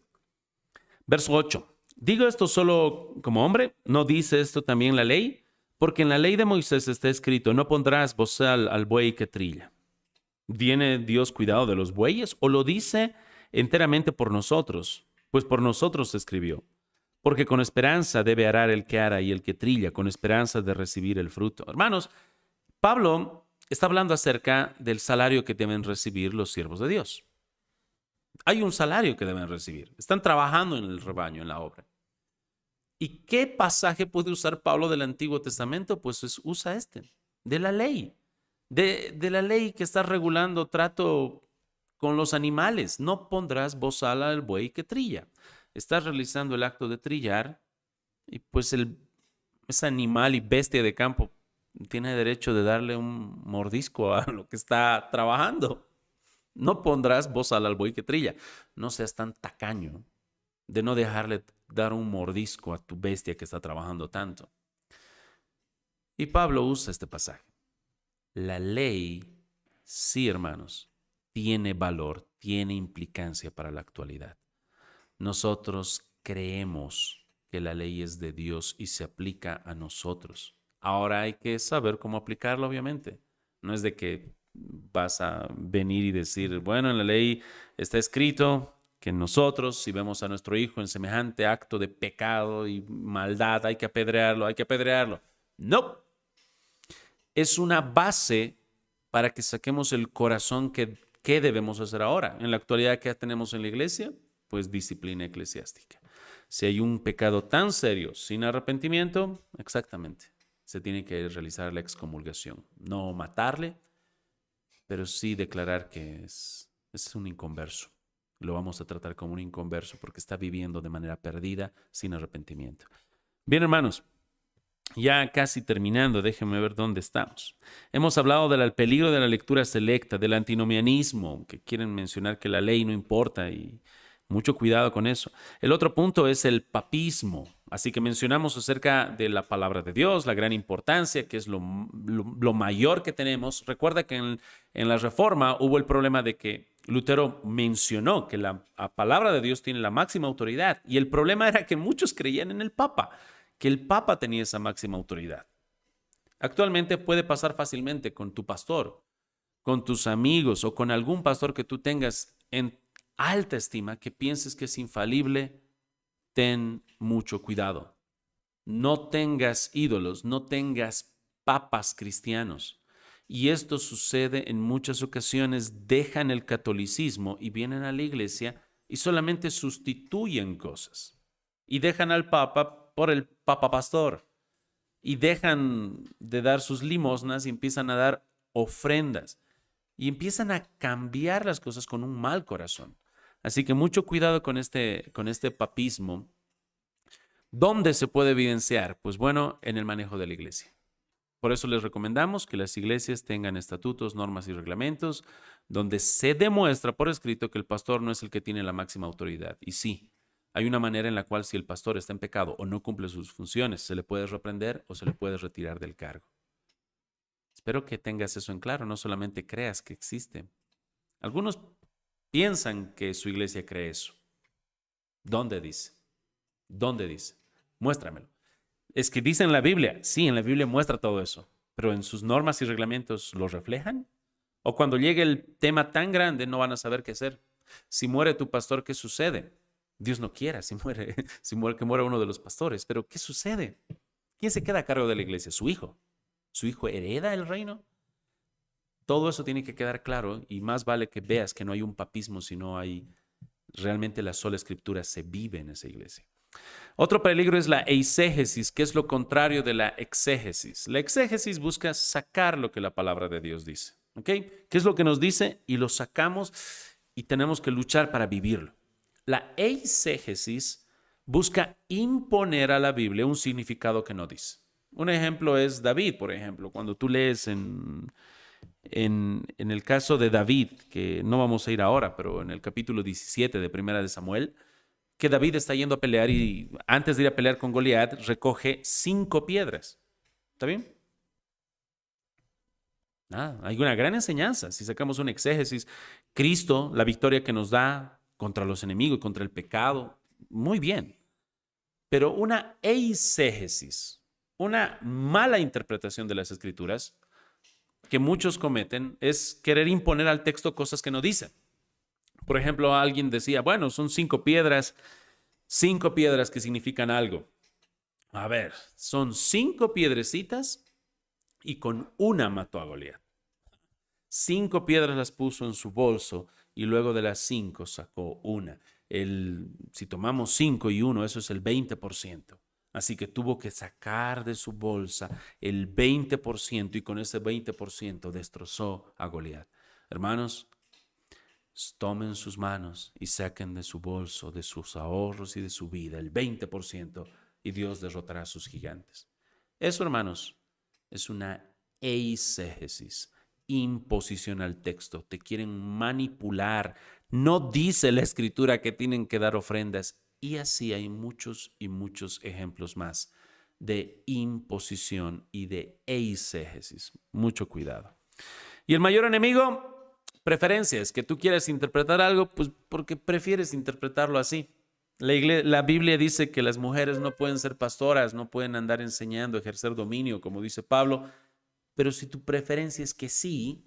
Verso 8. ¿Digo esto solo como hombre? ¿No dice esto también la ley? Porque en la ley de Moisés está escrito, no pondrás bozal al buey que trilla. ¿Tiene Dios cuidado de los bueyes o lo dice enteramente por nosotros? Pues por nosotros se escribió. Porque con esperanza debe arar el que ara y el que trilla, con esperanza de recibir el fruto. Hermanos, Pablo está hablando acerca del salario que deben recibir los siervos de Dios. Hay un salario que deben recibir. Están trabajando en el rebaño, en la obra. ¿Y qué pasaje puede usar Pablo del Antiguo Testamento? Pues usa de la ley. De la ley que está regulando trato con los animales. No pondrás bozal al buey que trilla. Estás realizando el acto de trillar y pues ese animal y bestia de campo tiene derecho de darle un mordisco a lo que está trabajando. No pondrás bozal al buey que trilla. No seas tan tacaño de no dejarle dar un mordisco a tu bestia que está trabajando tanto. Y Pablo usa este pasaje. La ley, sí, hermanos, tiene valor, tiene implicancia para la actualidad. Nosotros creemos que la ley es de Dios y se aplica a nosotros. Ahora hay que saber cómo aplicarla, obviamente. No es de que vas a venir y decir, bueno, en la ley está escrito que nosotros, si vemos a nuestro hijo en semejante acto de pecado y maldad, hay que apedrearlo, hay que apedrearlo. No, es una base para que saquemos el corazón que ¿qué debemos hacer ahora? En la actualidad, ¿qué tenemos en la iglesia? Pues disciplina eclesiástica. Si hay un pecado tan serio sin arrepentimiento, exactamente, se tiene que realizar la excomulgación. No matarle, pero sí declarar que es un inconverso. Lo vamos a tratar como un inconverso porque está viviendo de manera perdida, sin arrepentimiento. Bien, hermanos, ya casi terminando, déjenme ver dónde estamos. Hemos hablado del peligro de la lectura selecta, del antinomianismo, que quieren mencionar que la ley no importa y mucho cuidado con eso. El otro punto es el papismo. Así que mencionamos acerca de la palabra de Dios, la gran importancia, que es lo mayor que tenemos. Recuerda que en la Reforma hubo el problema de que Lutero mencionó que la palabra de Dios tiene la máxima autoridad y el problema era que muchos creían en el Papa, que el Papa tenía esa máxima autoridad. Actualmente puede pasar fácilmente con tu pastor, con tus amigos o con algún pastor que tú tengas en alta estima, que pienses que es infalible. Ten mucho cuidado. No tengas ídolos, no tengas papas cristianos. Y esto sucede en muchas ocasiones, dejan el catolicismo y vienen a la iglesia y solamente sustituyen cosas. Y dejan al papa por el papa pastor. Y dejan de dar sus limosnas y empiezan a dar ofrendas. Y empiezan a cambiar las cosas con un mal corazón. Así que mucho cuidado con este papismo. ¿Dónde se puede evidenciar? Pues bueno, en el manejo de la iglesia. Por eso les recomendamos que las iglesias tengan estatutos, normas y reglamentos donde se demuestra por escrito que el pastor no es el que tiene la máxima autoridad. Y sí, hay una manera en la cual si el pastor está en pecado o no cumple sus funciones, se le puede reprender o se le puede retirar del cargo. Espero que tengas eso en claro, no solamente creas que existe. Algunos piensan que su iglesia cree eso. ¿Dónde dice? ¿Dónde dice? Muéstramelo. Es que dice en la Biblia, sí, en la Biblia muestra todo eso, pero en sus normas y reglamentos ¿lo reflejan? O cuando llegue el tema tan grande no van a saber qué hacer. Si muere tu pastor, ¿qué sucede? Dios no quiera que muera uno de los pastores, pero ¿qué sucede? ¿Quién se queda a cargo de la iglesia? Su hijo. ¿Su hijo hereda el reino? Todo eso tiene que quedar claro y más vale que veas que no hay un papismo, sino hay realmente la sola escritura se vive en esa iglesia. Otro peligro es la eisegesis, que es lo contrario de la exégesis. La exégesis busca sacar lo que la palabra de Dios dice. ¿Ok? ¿Qué es lo que nos dice? Y lo sacamos y tenemos que luchar para vivirlo. La eisegesis busca imponer a la Biblia un significado que no dice. Un ejemplo es David, por ejemplo. Cuando tú lees en el caso de David, que no vamos a ir ahora, pero en el capítulo 17 de Primera de Samuel, que David está yendo a pelear y antes de ir a pelear con Goliat recoge 5 piedras. ¿Está bien? Hay una gran enseñanza. Si sacamos una exégesis, Cristo, la victoria que nos da contra los enemigos, contra el pecado, muy bien. Pero una eisegesis, una mala interpretación de las escrituras que muchos cometen es querer imponer al texto cosas que no dicen. Por ejemplo, alguien decía, bueno, son 5 piedras que significan algo. A ver, son 5 piedrecitas y con una mató a Goliat. 5 piedras las puso en su bolso y luego de las 5 sacó una. Si tomamos 5 y 1, eso es el 20%. Así que tuvo que sacar de su bolsa el 20% y con ese 20% destrozó a Goliat. Hermanos, tomen sus manos y saquen de su bolso, de sus ahorros y de su vida el 20% y Dios derrotará a sus gigantes. Eso, hermanos, es una eisegesis, imposición al texto. Te quieren manipular. No dice la escritura que tienen que dar ofrendas. Y así hay muchos y muchos ejemplos más de imposición y de eisegesis. Mucho cuidado. Y el mayor enemigo, preferencias, que tú quieres interpretar algo, pues porque prefieres interpretarlo así. La Biblia dice que las mujeres no pueden ser pastoras, no pueden andar enseñando, ejercer dominio, como dice Pablo, pero si tu preferencia es que sí,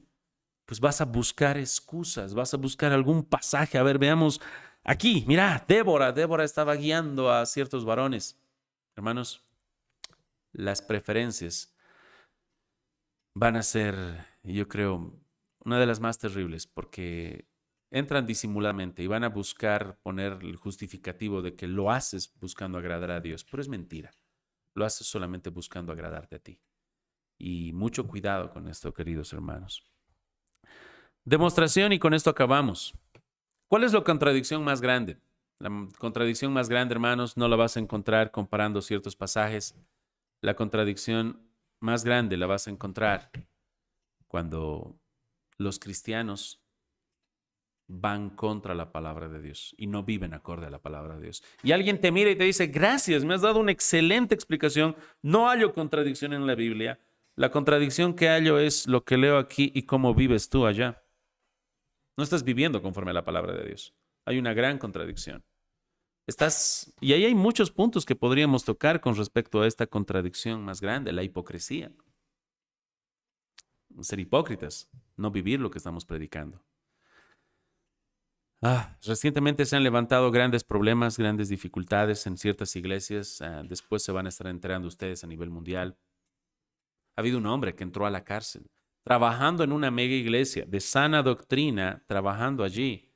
pues vas a buscar excusas, vas a buscar algún pasaje. A ver, veamos aquí, mira, Débora estaba guiando a ciertos varones. Hermanos, las preferencias van a ser, yo creo, una de las más terribles porque entran disimuladamente y van a buscar poner el justificativo de que lo haces buscando agradar a Dios, pero es mentira. Lo haces solamente buscando agradarte a ti. Y mucho cuidado con esto, queridos hermanos. Demostración, y con esto acabamos. ¿Cuál es la contradicción más grande? La contradicción más grande, hermanos, no la vas a encontrar comparando ciertos pasajes. La contradicción más grande la vas a encontrar cuando los cristianos van contra la palabra de Dios y no viven acorde a la palabra de Dios. Y alguien te mira y te dice, gracias, me has dado una excelente explicación. No hallo contradicción en la Biblia. La contradicción que hallo es lo que leo aquí y cómo vives tú allá. No estás viviendo conforme a la palabra de Dios. Hay una gran contradicción. Y ahí hay muchos puntos que podríamos tocar con respecto a esta contradicción más grande, la hipocresía. Ser hipócritas, no vivir lo que estamos predicando. Recientemente se han levantado grandes problemas, grandes dificultades en ciertas iglesias. Después se van a estar enterando ustedes a nivel mundial. Ha habido un hombre que entró a la cárcel, trabajando en una mega iglesia de sana doctrina, trabajando allí.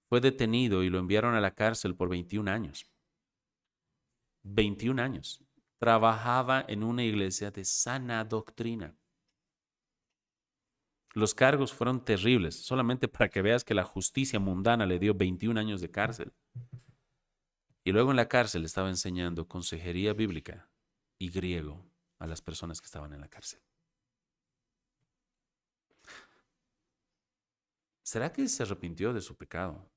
Fue detenido y lo enviaron a la cárcel por 21 años. 21 años. Trabajaba en una iglesia de sana doctrina. Los cargos fueron terribles, solamente para que veas que la justicia mundana le dio 21 años de cárcel. Y luego en la cárcel estaba enseñando consejería bíblica y griego a las personas que estaban en la cárcel. ¿Será que se arrepintió de su pecado?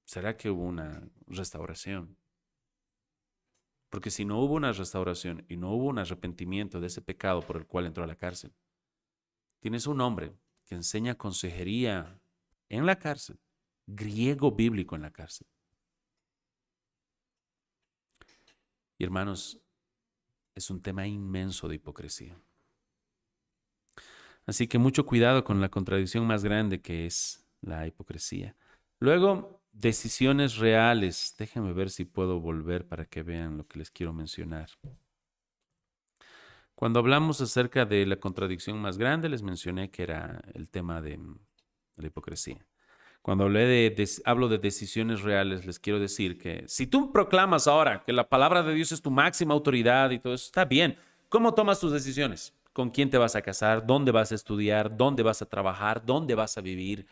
¿Será que hubo una restauración? Porque si no hubo una restauración y no hubo un arrepentimiento de ese pecado por el cual entró a la cárcel, tienes un hombre que enseña consejería en la cárcel, griego bíblico en la cárcel. Y hermanos, es un tema inmenso de hipocresía. Así que mucho cuidado con la contradicción más grande que es la hipocresía. Luego, decisiones reales. Déjenme ver si puedo volver para que vean lo que les quiero mencionar. Cuando hablamos acerca de la contradicción más grande, les mencioné que era el tema de la hipocresía. Cuando hablo de decisiones reales, les quiero decir que si tú proclamas ahora que la palabra de Dios es tu máxima autoridad y todo eso, está bien. ¿Cómo tomas tus decisiones? ¿Con quién te vas a casar? ¿Dónde vas a estudiar? ¿Dónde vas a trabajar? ¿Dónde vas a vivir?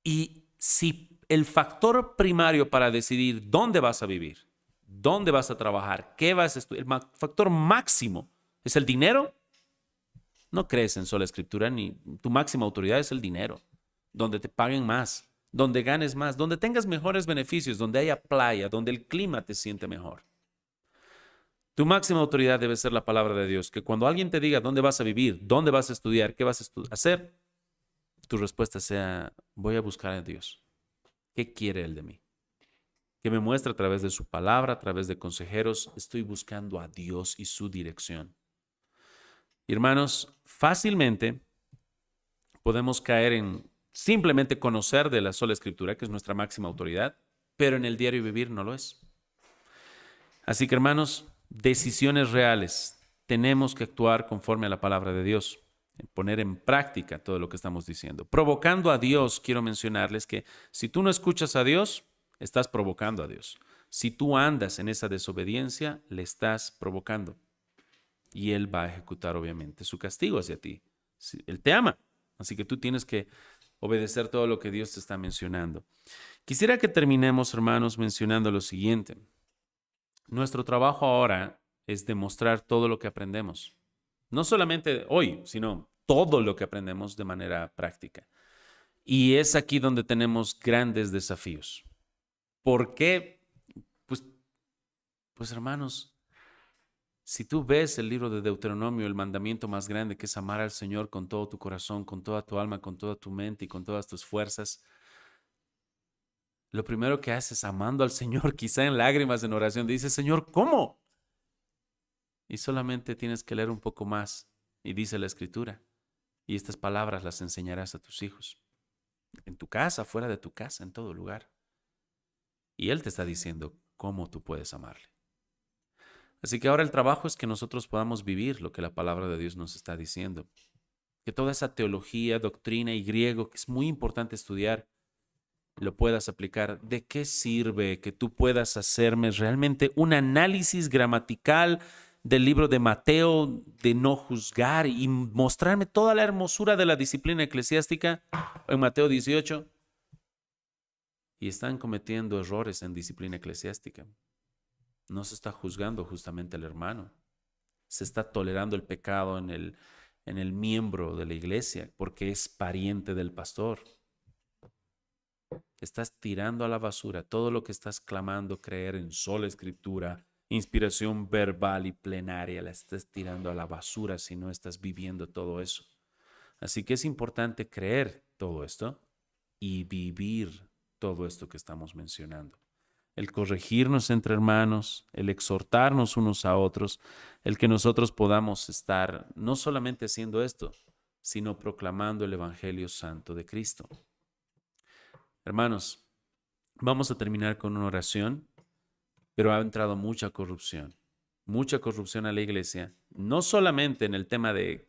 Y si el factor primario para decidir dónde vas a vivir, dónde vas a trabajar, qué vas a estudiar, el factor máximo es el dinero, no crees en sola escritura ni tu máxima autoridad es el dinero. Donde te paguen más, donde ganes más, donde tengas mejores beneficios, donde haya playa, donde el clima te siente mejor. Tu máxima autoridad debe ser la palabra de Dios, que cuando alguien te diga dónde vas a vivir, dónde vas a estudiar, qué vas a hacer, tu respuesta sea, voy a buscar a Dios. ¿Qué quiere Él de mí? Que me muestre a través de su palabra, a través de consejeros, estoy buscando a Dios y su dirección. Y hermanos, fácilmente podemos caer en simplemente conocer de la sola escritura, que es nuestra máxima autoridad, pero en el diario vivir no lo es. Así que, hermanos, decisiones reales. Tenemos que actuar conforme a la palabra de Dios, poner en práctica todo lo que estamos diciendo. Provocando a Dios, quiero mencionarles que si tú no escuchas a Dios, estás provocando a Dios. Si tú andas en esa desobediencia, le estás provocando. Y Él va a ejecutar, obviamente, su castigo hacia ti. Él te ama. Así que tú tienes que obedecer todo lo que Dios te está mencionando. Quisiera que terminemos, hermanos, mencionando lo siguiente. Nuestro trabajo ahora es demostrar todo lo que aprendemos. No solamente hoy, sino todo lo que aprendemos de manera práctica. Y es aquí donde tenemos grandes desafíos. ¿Por qué? Pues hermanos, si tú ves el libro de Deuteronomio, el mandamiento más grande que es amar al Señor con todo tu corazón, con toda tu alma, con toda tu mente y con todas tus fuerzas, lo primero que haces amando al Señor, quizá en lágrimas, en oración, dices, Señor, ¿cómo? Y solamente tienes que leer un poco más y dice la Escritura, Y estas palabras las enseñarás a tus hijos. En tu casa, fuera de tu casa, en todo lugar. Y Él te está diciendo cómo tú puedes amarle. Así que ahora el trabajo es que nosotros podamos vivir lo que la palabra de Dios nos está diciendo. Que toda esa teología, doctrina y griego, que es muy importante estudiar, lo puedas aplicar. ¿De qué sirve que tú puedas hacerme realmente un análisis gramatical del libro de Mateo, de no juzgar y mostrarme toda la hermosura de la disciplina eclesiástica en Mateo 18? Y están cometiendo errores en disciplina eclesiástica. No se está juzgando justamente al hermano. Se está tolerando el pecado en el miembro de la iglesia porque es pariente del pastor. Estás tirando a la basura todo lo que estás clamando creer en sola escritura, inspiración verbal y plenaria. La estás tirando a la basura si no estás viviendo todo eso. Así que es importante creer todo esto y vivir todo esto que estamos mencionando. El corregirnos entre hermanos, el exhortarnos unos a otros, el que nosotros podamos estar no solamente haciendo esto, sino proclamando el Evangelio Santo de Cristo. Hermanos, vamos a terminar con una oración, pero ha entrado mucha corrupción a la iglesia, no solamente en el tema de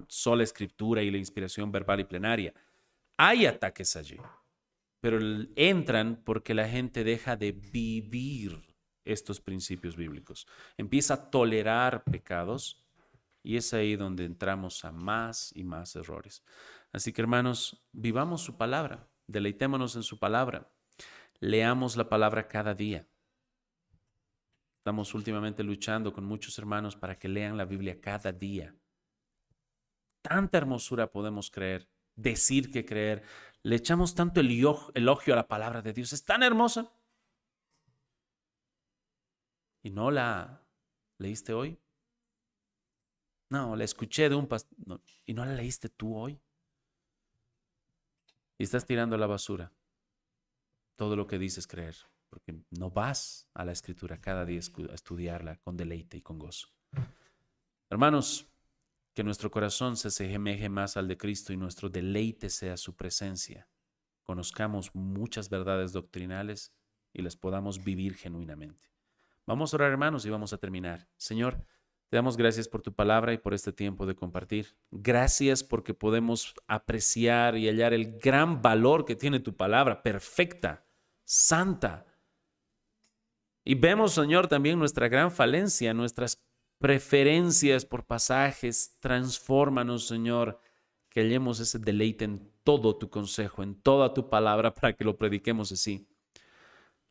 sola escritura y la inspiración verbal y plenaria. Hay ataques allí, pero entran porque la gente deja de vivir estos principios bíblicos. Empieza a tolerar pecados y es ahí donde entramos a más y más errores. Así que, hermanos, vivamos su palabra, deleitémonos en su palabra, leamos la palabra cada día. Estamos últimamente luchando con muchos hermanos para que lean la Biblia cada día. Tanta hermosura podemos decir que creer. Le echamos tanto elogio a la palabra de Dios. Es tan hermosa. ¿Y no la leíste hoy? No, la escuché de un pastor. No, ¿y no la leíste tú hoy? Y estás tirando a la basura todo lo que dices creer, porque no vas a la Escritura cada día a estudiarla con deleite y con gozo. Hermanos, que nuestro corazón se asemeje más al de Cristo y nuestro deleite sea su presencia. Conozcamos muchas verdades doctrinales y las podamos vivir genuinamente. Vamos a orar, hermanos, y vamos a terminar. Señor, te damos gracias por tu palabra y por este tiempo de compartir. Gracias porque podemos apreciar y hallar el gran valor que tiene tu palabra, perfecta, santa. Y vemos, Señor, también nuestra gran falencia, nuestras preferencias por pasajes. Transfórmanos, Señor, que hallemos ese deleite en todo tu consejo, en toda tu palabra, para que lo prediquemos así.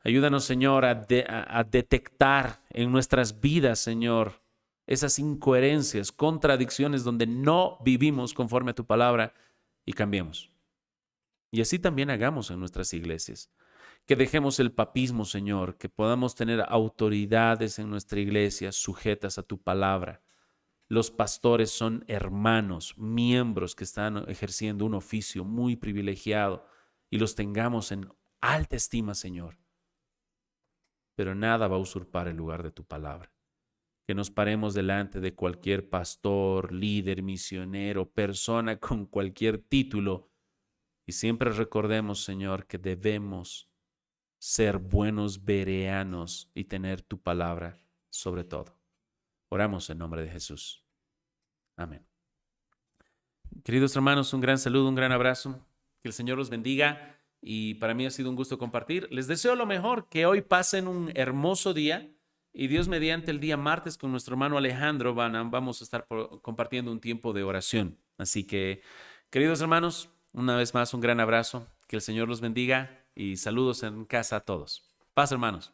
Ayúdanos, Señor, a detectar en nuestras vidas, Señor, esas incoherencias, contradicciones donde no vivimos conforme a tu palabra y cambiemos. Y así también hagamos en nuestras iglesias. Que dejemos el papismo, Señor, que podamos tener autoridades en nuestra iglesia sujetas a tu palabra. Los pastores son hermanos, miembros que están ejerciendo un oficio muy privilegiado y los tengamos en alta estima, Señor. Pero nada va a usurpar el lugar de tu palabra. Que nos paremos delante de cualquier pastor, líder, misionero, persona con cualquier título y siempre recordemos, Señor, que debemos ser buenos bereanos y tener tu palabra sobre todo. Oramos en nombre de Jesús. Amén. Queridos hermanos, un gran saludo, un gran abrazo. Que el Señor los bendiga y para mí ha sido un gusto compartir. Les deseo lo mejor, que hoy pasen un hermoso día y Dios mediante el día martes con nuestro hermano Alejandro vamos a estar compartiendo un tiempo de oración. Así que, queridos hermanos, una vez más un gran abrazo. Que el Señor los bendiga y saludos en casa a todos. Paz, hermanos.